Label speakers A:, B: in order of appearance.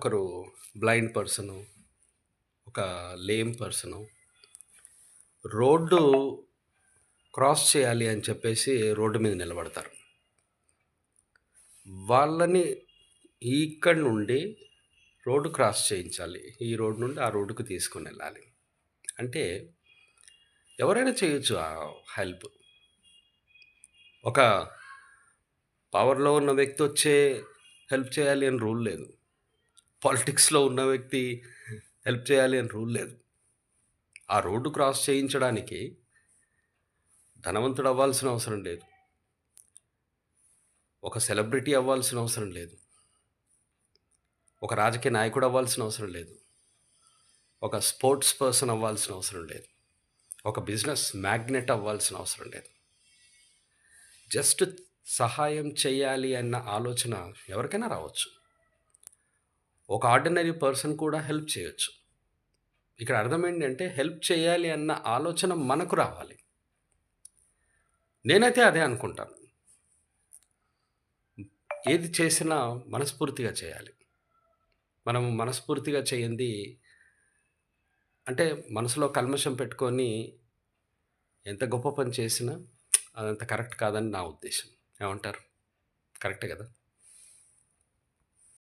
A: ఒకరు blind person, ఒక lame person road cross చేయాలి అని చెప్పేసి రోడ్డు మీద నిలబడతారు. వాళ్ళని ఇక్కడి నుండి రోడ్డు క్రాస్ చేయించాలి. ఈ రోడ్ నుండి ఆ రోడ్డుకి తీసుకొనెళ్ళాలి. అంటే ఎవరైనా చేయొచ్చు ఆ హెల్ప్. ఒక పవర్‌లో ఉన్న వ్యక్తొచ్చే హెల్ప్ చేయాలి అని రూల్ లేదు. పాలిటిక్స్‌లో ఉన్న వ్యక్తి హెల్ప్ చేయాలి అని రూల్ లేదు. ఆ రోడ్డు క్రాస్ చేయించడానికి ధనవంతుడవ్వాల్సిన అవసరం లేదు. ఒక సెలబ్రిటీ అవ్వాల్సిన అవసరం లేదు. ఒక రాజకీయ నాయకుడు అవ్వాల్సిన అవసరం లేదు. ఒక స్పోర్ట్స్ పర్సన్ అవ్వాల్సిన అవసరం లేదు. ఒక బిజినెస్ మ్యాగ్నెట్ అవ్వాల్సిన అవసరం లేదు. జస్ట్ సహాయం చేయాలి అన్న ఆలోచన ఎవరికైనా రావచ్చు. ఒక ఆర్డినరీ పర్సన్ కూడా హెల్ప్ చేయొచ్చు. ఇక్కడ అర్థం ఏంటంటే హెల్ప్ చేయాలి అన్న ఆలోచన మనకు రావాలి. నేనైతే అదే అనుకుంటాను. ఏది చేసినా మనస్ఫూర్తిగా చేయాలి. మనం మనస్ఫూర్తిగా చేయంది అంటే మనసులో కల్మషం పెట్టుకొని ఎంత గొప్ప పని చేసినా అదంత కరెక్ట్ కాదని నా ఉద్దేశ్యం. ఏమంటారు? కరెక్టే గదా!